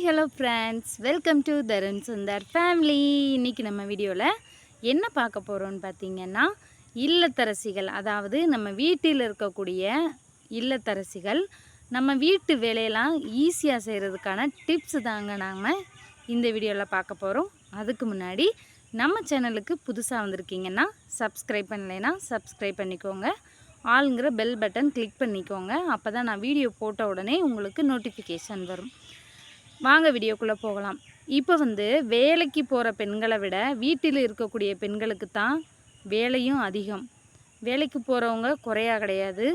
Hello friends, welcome to Tarun Sundar family. இன்றைக்கி நம்ம வீடியோவில் என்ன பார்க்க போகிறோன்னு பார்த்தீங்கன்னா, இல்லத்தரசிகள், அதாவது நம்ம வீட்டில் இருக்கக்கூடிய இல்லத்தரசிகள் நம்ம வீட்டு வேலையெல்லாம் ஈஸியாக செய்கிறதுக்கான டிப்ஸ் தாங்க நாம் இந்த வீடியோவில் பார்க்க போகிறோம். அதுக்கு முன்னாடி நம்ம சேனலுக்கு புதுசாக வந்திருக்கீங்கன்னா சப்ஸ்கிரைப் பண்ணலைன்னா சப்ஸ்கிரைப் பண்ணிக்கோங்க. ஆளுங்கிற பெல் பட்டன் கிளிக் பண்ணிக்கோங்க. அப்போ தான் நான் வீடியோ போட்ட உடனே உங்களுக்கு நோட்டிஃபிகேஷன் வரும். வாங்க வீடியோக்குள்ளே போகலாம். இப்போ வேலைக்கு போகிற பெண்களை விட வீட்டில் இருக்கக்கூடிய பெண்களுக்கு தான் வேலையும் அதிகம். வேலைக்கு போகிறவங்க குறையா கிடையாது.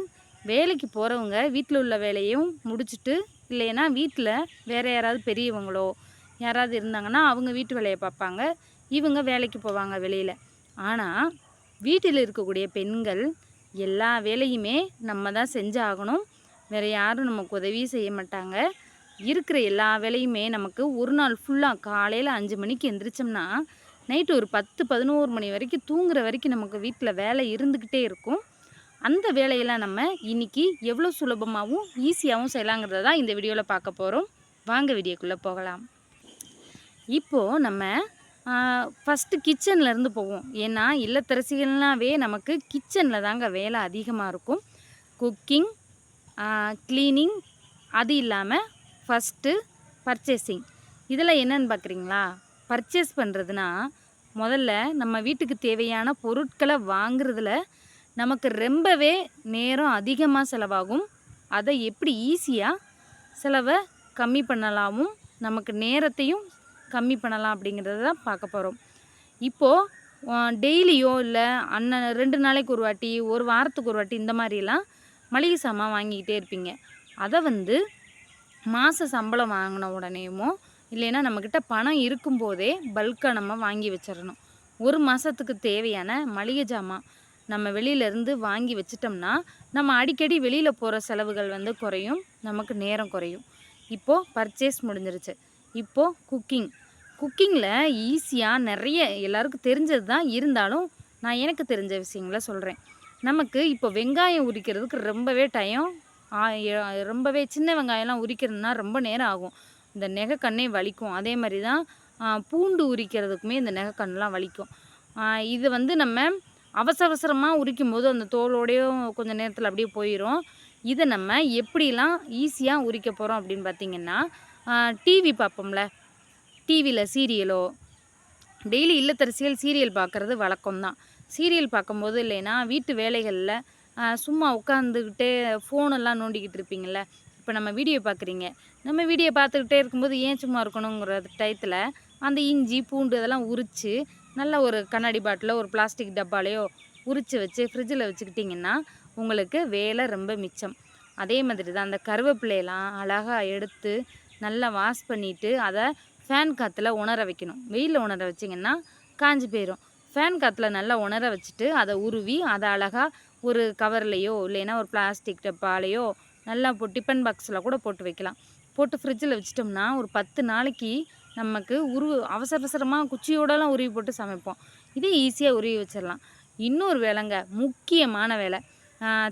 வேலைக்கு போகிறவங்க வீட்டில் உள்ள வேலையும் முடிச்சுட்டு, இல்லைன்னா வீட்டில் வேறு யாராவது பெரியவங்களோ யாராவது இருந்தாங்கன்னா அவங்க வீட்டு வேலையை பார்ப்பாங்க. இவங்க வேலைக்கு போவாங்க வெளியில். ஆனால் வீட்டில் இருக்கக்கூடிய பெண்கள் எல்லா வேலையுமே நம்ம தான் செஞ்சாகணும். வேறு யாரும் நமக்கு உதவி செய்ய மாட்டாங்க. இருக்கிற எல்லா வேலையுமே நமக்கு ஒரு நாள் ஃபுல்லாக காலையில் 5 மணிக்கு எந்திரிச்சோம்னா நைட்டு ஒரு 10-11 மணி வரைக்கும் தூங்குற வரைக்கும் நமக்கு வீட்டில் வேலை இருந்துக்கிட்டே இருக்கும். அந்த வேலையெல்லாம் நம்ம இன்றைக்கி எவ்வளோ சுலபமாகவும் ஈஸியாகவும் செய்யலாங்கிறத தான் இந்த வீடியோவில் பார்க்க போகிறோம். வாங்க வீடியோக்குள்ளே போகலாம். இப்போது நம்ம ஃபஸ்ட்டு கிச்சன்லேருந்து போவோம். ஏன்னா இல்லத்தரசிகள்னாவே நமக்கு கிச்சனில் தாங்க வேலை அதிகமாக இருக்கும். குக்கிங், க்ளீனிங், அது இல்லாமல் ஃபஸ்ட்டு பர்ச்சேசிங். இதில் என்னென்னு பார்க்குறீங்களா? பர்ச்சேஸ் பண்ணுறதுனா முதல்ல நம்ம வீட்டுக்கு தேவையான பொருட்களை வாங்குறதுல நமக்கு ரொம்பவே நேரம் அதிகமாக செலவாகும். அதை எப்படி ஈஸியாக செலவை கம்மி பண்ணலாமும் நமக்கு நேரத்தையும் கம்மி பண்ணலாம் அப்படிங்கிறத தான் பார்க்க போகிறோம். இப்போது டெய்லியோ இல்லை 2 நாளைக்கு ஒரு வாட்டி, ஒரு வாரத்துக்கு ஒரு வாட்டி இந்த மாதிரிலாம் மளிகை சாமான் வாங்கிக்கிட்டே இருப்பீங்க. அதை மாத சம்பளம் வாங்கின உடனேயுமோ இல்லைன்னா நம்மக்கிட்ட பணம் இருக்கும்போதே பல்காக நம்ம வாங்கி வச்சிடணும். ஒரு மாதத்துக்கு தேவையான மளிகை ஜாமான் நம்ம வெளியிலேருந்து வாங்கி வச்சிட்டோம்னா நம்ம அடிக்கடி வெளியில் போகிற செலவுகள் குறையும், நமக்கு நேரம் குறையும். இப்போது பர்ச்சேஸ் முடிஞ்சிருச்சு. இப்போது குக்கிங்கில் ஈஸியாக நிறைய எல்லாருக்கும் தெரிஞ்சது தான், இருந்தாலும் நான் எனக்கு தெரிஞ்ச விஷயங்களை சொல்கிறேன். நமக்கு இப்போ வெங்காயம் உரிக்கிறதுக்கு ரொம்பவே டைம், ரொம்பவே சின்ன வெங்காயம்லாம் உரிக்கிறதுனா ரொம்ப நேரம் ஆகும். இந்த நெகக்கண்ணே வலிக்கும். அதே மாதிரி தான் பூண்டு உரிக்கிறதுக்குமே இந்த நெகக்கண்ணெலாம் வலிக்கும். இது நம்ம அவசரமாக உரிக்கும் போது அந்த தோலோடையும் கொஞ்சம் நேரத்தில் அப்படியே போயிடும். இதை நம்ம எப்படிலாம் ஈஸியாக உரிக்க போகிறோம் அப்படின்னு பார்த்திங்கன்னா, டிவி பார்ப்போம்ல, டிவியில் சீரியலோ, டெய்லி இல்லத்தரசிகள் சீரியல் பார்க்குறது வழக்கம்தான். சீரியல் பார்க்கும்போது இல்லைன்னா வீட்டு வேலைகளில் சும்மா உட்காந்துக்கிட்டே ஃபோனெல்லாம் நோண்டிக்கிட்டு இருப்பீங்கள. இப்போ நம்ம வீடியோ பார்க்குறீங்க, நம்ம வீடியோ பார்த்துக்கிட்டே இருக்கும்போது ஏன் சும்மா இருக்கணுங்கிற டயத்தில் அந்த இஞ்சி பூண்டு இதெல்லாம் உரித்து நல்ல ஒரு கண்ணாடி பாட்டிலோ ஒரு பிளாஸ்டிக் டப்பாலையோ உரித்து வச்சு ஃப்ரிட்ஜில் வச்சுக்கிட்டிங்கன்னா உங்களுக்கு வேலை ரொம்ப மிச்சம். அதே மாதிரி தான் அந்த கருவேப்பிலையெல்லாம் அழகாக எடுத்து நல்லா வாஷ் பண்ணிவிட்டு அதை ஃபேன் காற்றுல உணர வைக்கணும். வெயிலில் உணர வச்சிங்கன்னா காஞ்சி போயிடும். ஃபேன் காற்றுல நல்லா உணர வச்சுட்டு அதை உருவி அதை அழகாக ஒரு கவர்லேயோ இல்லைன்னா ஒரு பிளாஸ்டிக் டப்பாலையோ நல்லா டிஃபன் பாக்ஸில் கூட போட்டு வைக்கலாம். போட்டு ஃப்ரிட்ஜில் வச்சிட்டோம்னா ஒரு 10 நாளைக்கு நமக்கு அவசரமாக குச்சியோடலாம் உருவி போட்டு சமைப்போம். இதே ஈஸியாக உருவி வச்சிடலாம். இன்னொரு வேலைங்க, முக்கியமான வேலை.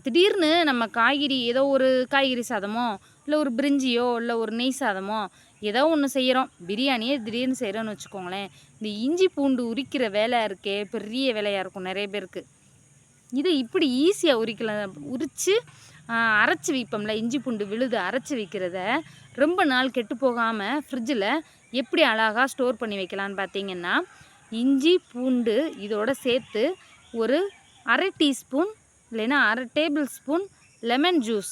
திடீர்னு நம்ம காய்கறி ஏதோ ஒரு காய்கறி சாதமோ இல்லை ஒரு பிரிஞ்சியோ இல்லை ஒரு நெய் சாதமோ ஏதோ ஒன்று செய்கிறோம், பிரியாணியே திடீர்னு செய்கிறோன்னு வச்சுக்கோங்களேன். இந்த இஞ்சி பூண்டு உரிக்கிற வேலை இருக்கே பெரிய வேலையாக இருக்கும் நிறைய பேருக்கு. இது இப்படி ஈஸியாக உரித்து அரைச்சி வைப்போம்ல, இஞ்சி பூண்டு விழுது அரைச்சி வைக்கிறத ரொம்ப நாள் கெட்டு போகாமல் ஃப்ரிட்ஜில் எப்படி அழகாக ஸ்டோர் பண்ணி வைக்கலான்னு பார்த்தீங்கன்னா, இஞ்சி பூண்டு இதோட சேர்த்து ஒரு 1/2 டீஸ்பூன் இல்லைன்னா 1/2 டேபிள் ஸ்பூன் லெமன் ஜூஸ்,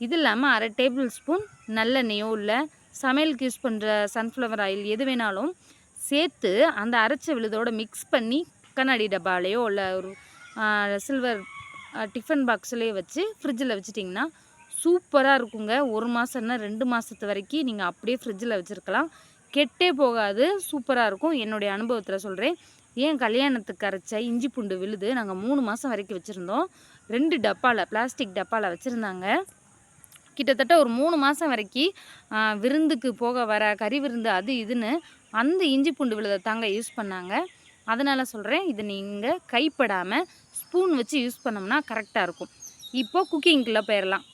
இது இல்லாமல் 1/2 டேபிள் ஸ்பூன் நல்லெண்ணெயோ இல்லை சமையலுக்கு யூஸ் பண்ணுற சன்ஃப்ளவர் ஆயில் எது வேணாலும் சேர்த்து அந்த அரைச்ச விழுதோடு மிக்ஸ் பண்ணி கண்ணாடி டப்பாலையோ இல்லை ஒரு சில்வர் டிஃபன் பாக்ஸ்லேயே வச்சு ஃப்ரிட்ஜில் வச்சிட்டிங்கன்னா சூப்பராக இருக்குங்க. 1 மாதம்னா 2 மாதத்து வரைக்கும் நீங்கள் அப்படியே ஃப்ரிட்ஜில் வச்சுருக்கலாம், கெட்டே போகாது, சூப்பராக இருக்கும். என்னுடைய அனுபவத்தில் சொல்கிறேன். ஏன் கல்யாணத்துக்கு அரைச்ச இஞ்சி பூண்டு விழுது நாங்கள் 3 மாதம் வரைக்கும் வச்சுருந்தோம். 2 டப்பாவில் பிளாஸ்டிக் டப்பாவில் வச்சுருந்தாங்க. கிட்டத்தட்ட ஒரு 3 மாதம் வரைக்கும் விருந்துக்கு போக வர கறி விருந்து அது இதுன்னு அந்த இஞ்சி பூண்டு விழுதை தாங்க யூஸ் பண்ணாங்க. அதனால் சொல்கிறேன், இது நீங்கள் கைப்படாமல் ஸ்பூன் வச்சு யூஸ் பண்ணோம்னா கரெக்டாக இருக்கும். இப்போது குக்கிங்குள்ளே போயிடலாம்.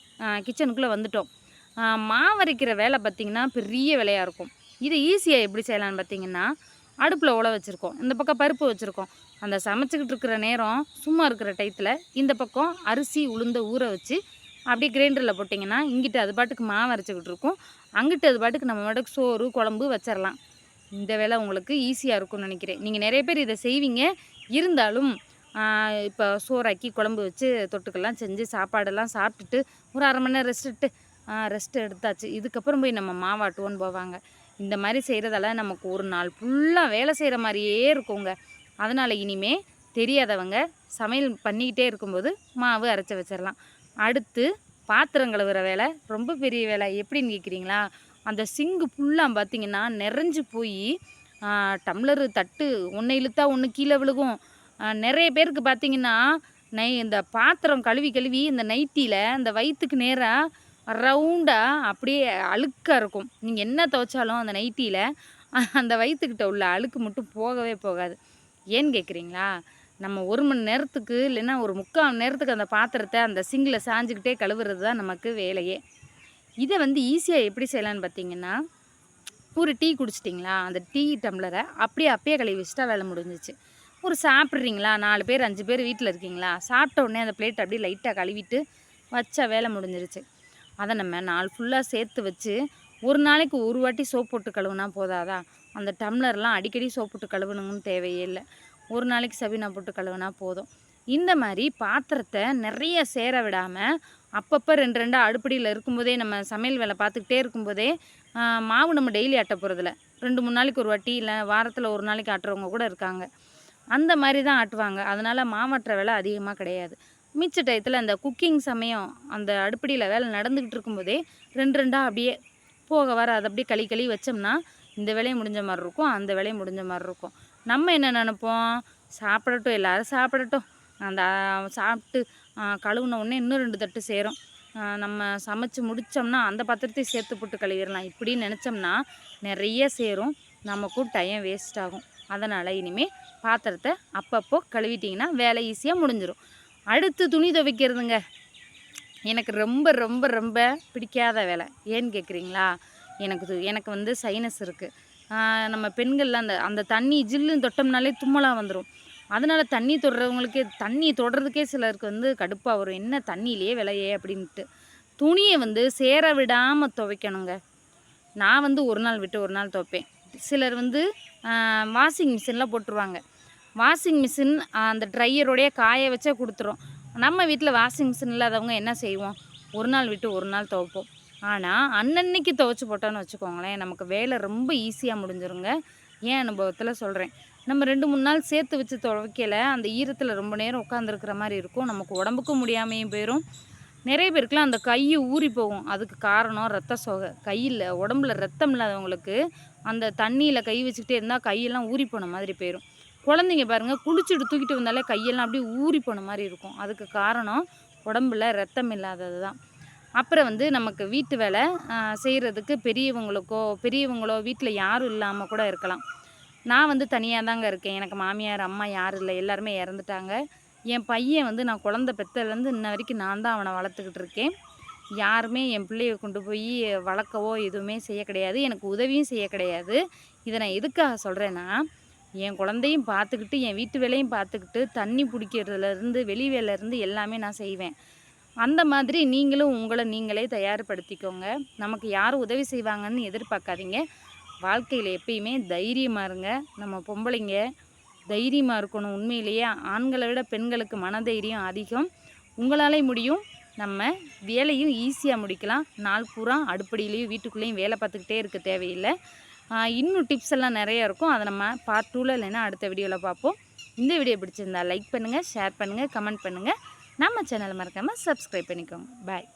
கிச்சனுக்குள்ளே வந்துட்டோம். மாவரைக்கிற வேலை பார்த்திங்கன்னா பெரிய வேலையாக இருக்கும். இதை ஈஸியாக எப்படி செய்யலான்னு பார்த்தீங்கன்னா, அடுப்பில் உலை வச்சுருக்கோம், இந்த பக்கம் பருப்பு வச்சுருக்கோம். அந்த சமைச்சிக்கிட்டு இருக்கிற நேரம் சும்மா இருக்கிற டயத்தில் இந்த பக்கம் அரிசி உளுந்த ஊற வச்சு அப்படியே கிரைண்டரில் போட்டிங்கன்னா, இங்கிட்டு அது பாட்டுக்கு மாவு அரைச்சிக்கிட்டு இருக்கும், அங்கிட்டு அது பாட்டுக்கு நம்ம பாட்டுக்கு சோறு குழம்பு வச்சிடலாம். இந்த வேலை உங்களுக்கு ஈஸியாக இருக்கும்னு நினைக்கிறேன். நீங்கள் நிறைய பேர் இதை செய்வீங்க. இருந்தாலும் இப்போ சோறாக்கி குழம்பு வச்சு தொட்டுக்கெல்லாம் செஞ்சு சாப்பாடெல்லாம் சாப்பிட்டுட்டு ஒரு 1/2 மணி நேரம் ரெஸ்ட் எடுத்தாச்சு. இதுக்கப்புறம் போய் நம்ம மாவாட்டுவோன்னு போவாங்க. இந்த மாதிரி செய்கிறதால நமக்கு ஒரு நாள் ஃபுல்லாக வேலை செய்கிற மாதிரியே இருக்குங்க. அதனால் இனிமே தெரியாதவங்க சமையல் பண்ணிக்கிட்டே இருக்கும்போது மாவு அரைச்சி வச்சிடலாம். அடுத்து பாத்திரம் கழுவுற வேலை ரொம்ப பெரிய வேலை. எப்படின்னு கேட்குறீங்களா? அந்த சிங்கு ஃபுல்லாக பார்த்திங்கன்னா நிறைஞ்சு போய் டம்ளரு தட்டு ஒன்று இழுத்தா ஒன்று கீழே விழுகும். நிறைய பேருக்கு பார்த்திங்கன்னா இந்த பாத்திரம் கழுவி இந்த நைட்டியில் அந்த வயிற்றுக்கு நேராக ரவுண்டாக அப்படியே அழுக்காக இருக்கும். நீங்கள் என்ன துவைச்சாலும் அந்த நைட்டியில் அந்த வயிற்றுக்கிட்ட உள்ள அழுக்கு மட்டும் போகவே போகாது. ஏன்னு கேட்குறீங்களா? நம்ம 1 மணி நேரத்துக்கு இல்லைன்னா ஒரு 3/4 மணி நேரத்துக்கு அந்த பாத்திரத்தை அந்த சிங்கில் சாஞ்சிக்கிட்டே கழுவுறது தான் நமக்கு வேலையே. இதை ஈஸியாக எப்படி செய்யலான்னு பார்த்தீங்கன்னா, ஒரு டீ குடிச்சிட்டிங்களா, அந்த டீ டம்ளரை அப்பயே கழுவி வச்சுட்டா வேலை முடிஞ்சிச்சு. ஒரு சாப்பிட்றீங்களா, 4 பேர் 5 பேர் வீட்டில் இருக்கீங்களா, சாப்பிட்ட உடனே அந்த பிளேட் அப்படியே லைட்டாக கழுவிட்டு வச்சா வேலை முடிஞ்சிருச்சு. அதை நம்ம நாள் ஃபுல்லாக சேர்த்து வச்சு ஒரு நாளைக்கு ஒரு வாட்டி சோப் போட்டு கழுவுனா போதாதா? அந்த டம்ளர்லாம் அடிக்கடி சோப் போட்டு கழுவணுங்கன்னு தேவையே இல்லை. ஒரு நாளைக்கு சபீனா போட்டு கழுவுனா போதும். இந்த மாதிரி பாத்திரத்தை நிறைய சேர விடாமல் அப்பப்போ 2 அடுப்படியில் இருக்கும்போதே நம்ம சமையல் வேலை பார்த்துக்கிட்டே இருக்கும்போதே மாவு நம்ம டெய்லி ஆட்ட போகிறதில்ல. 2-3 நாளைக்கு ஒரு வாட்டி இல்லை வாரத்தில் ஒரு நாளைக்கு ஆட்டுறவங்க கூட இருக்காங்க. அந்த மாதிரி தான் ஆட்டுவாங்க. அதனால் மாவாட்டுற வேலை அதிகமாக கிடையாது. மிச்ச டயத்தில் அந்த குக்கிங் சமயம் அந்த அடுப்படியில் வேலை நடந்துக்கிட்டு இருக்கும்போதே 2 அப்படியே போக வர அதை அப்படியே களி வச்சோம்னா இந்த வேலையும் முடிஞ்ச மாதிரி இருக்கும், அந்த வேலையும் முடிஞ்ச மாதிரி இருக்கும். நம்ம என்ன நினைப்போம், சாப்பிடட்டும் எல்லோரும் சாப்பிடட்டும், அந்த சாப்பிட்டு கழுவுன உடனே இன்னும் 2 தட்டு சேரும், நம்ம சமைச்சு முடித்தோம்னா அந்த பாத்திரத்தையும் சேர்த்து போட்டு கழுவிடலாம் இப்படின்னு நினச்சோம்னா நிறைய சேரும், நமக்கும் டைம் வேஸ்ட் ஆகும். அதனால் இனிமேல் பாத்திரத்தை அப்பப்போ கழுவிட்டிங்கன்னா வேலை ஈஸியாக முடிஞ்சிடும். அடுத்து துணி துவைக்கிறதுங்க எனக்கு ரொம்ப ரொம்ப ரொம்ப பிடிக்காத வேலை. ஏன்னு கேட்குறீங்களா? எனக்கு சைனஸ் இருக்குது. நம்ம பெண்கள்லாம் அந்த தண்ணி ஜில்லுன்னு தொட்டோம்னாலே தும்மலாக வந்துடும். அதனால் தண்ணி தொடுறதுக்கே சிலருக்கு கடுப்பாக வரும். என்ன தண்ணியிலே விலையே அப்படின்ட்டு. துணியை சேர விடாமல் துவைக்கணுங்க. நான் ஒரு நாள் விட்டு ஒரு நாள் துவைப்பேன். சிலர் வாஷிங் மிஷினில் போட்டுருவாங்க. வாஷிங் மிஷின் அந்த ட்ரையரோடைய காய வச்சே கொடுத்துரும். நம்ம வீட்டில் வாஷிங் மிஷின் இல்லாதவங்க என்ன செய்வோம், ஒரு நாள் விட்டு ஒரு நாள் துவைப்போம். ஆனால் அன்னன்னைக்கு துவைச்சி போட்டோன்னு வச்சுக்கோங்களேன், நமக்கு வேலை ரொம்ப ஈஸியாக முடிஞ்சிருங்க. ஏன் அனுபவத்தில் சொல்கிறேன். நம்ம 2-3 நாள் சேர்த்து வச்சு துவைக்கல அந்த ஈரத்தில் ரொம்ப நேரம் உட்காந்துருக்கிற மாதிரி இருக்கும். நமக்கு உடம்புக்கும் முடியாமையும் போயிடும். நிறைய பேருக்குலாம் அந்த கை ஊறி போகும். அதுக்கு காரணம் ரத்த சோகை. கையில் உடம்புல ரத்தம் இல்லாதவங்களுக்கு அந்த தண்ணியில் கை வச்சுக்கிட்டே இருந்தால் கையெல்லாம் ஊறி போன மாதிரி போயிடும். குழந்தைங்க பாருங்கள், குளிச்சுட்டு தூக்கிட்டு வந்தாலே கையெல்லாம் அப்படியே ஊறி போன மாதிரி இருக்கும். அதுக்கு காரணம் உடம்புல ரத்தம் இல்லாதது தான். அப்புறம் நமக்கு வீட்டு வேலை செய்கிறதுக்கு பெரியவங்களோ வீட்டில் யாரும் இல்லாமல் கூட இருக்கலாம். நான் தனியாக தாங்க இருக்கேன். எனக்கு மாமியார் அம்மா யாரும் இல்லை, எல்லாருமே இறந்துட்டாங்க. என் பையன் நான் குழந்த பெற்றதுலேருந்து இன்ன வரைக்கும் நான் தான் அவனை வளர்த்துக்கிட்டு இருக்கேன். யாருமே என் பிள்ளையை கொண்டு போய் வளர்க்கவோ எதுவுமே செய்ய கிடையாது, எனக்கு உதவியும் செய்ய கிடையாது. இதை நான் எதுக்காக சொல்கிறேன்னா, என் குழந்தையும் பார்த்துக்கிட்டு என் வீட்டு வேலையும் பார்த்துக்கிட்டு தண்ணி பிடிக்கிறதுலேருந்து வெளி வேலையிலேருந்து எல்லாமே நான் செய்வேன். அந்த மாதிரி நீங்களும் உங்களை நீங்களே தயார்படுத்திக்கோங்க. நமக்கு யார் உதவி செய்வாங்கன்னு எதிர்பார்க்காதீங்க. வாழ்க்கையில் எப்பயுமே தைரியமாக இருங்க. நம்ம பொம்பளைங்க தைரியமாக இருக்கணும். உண்மையிலேயே ஆண்களை விட பெண்களுக்கு மனதைரியம் அதிகம். உங்களாலே முடியும். நம்ம வேலையும் ஈஸியாக முடிக்கலாம். நாள் பூரா அடுப்படியிலையும் வீட்டுக்குள்ளேயும் வேலை பார்த்துக்கிட்டே இருக்க தேவையில்லை. இன்னும் டிப்ஸ் எல்லாம் நிறையா இருக்கும். அதை நம்ம பார்ட் 2ல் இல்லைன்னா அடுத்த வீடியோவில் பார்ப்போம். இந்த வீடியோ பிடிச்சிருந்தா லைக் பண்ணுங்கள், ஷேர் பண்ணுங்கள், கமெண்ட் பண்ணுங்கள். நம்ம சேனலை மறக்காமல் சப்ஸ்கிரைப் பண்ணிக்கோங்க. பாய்.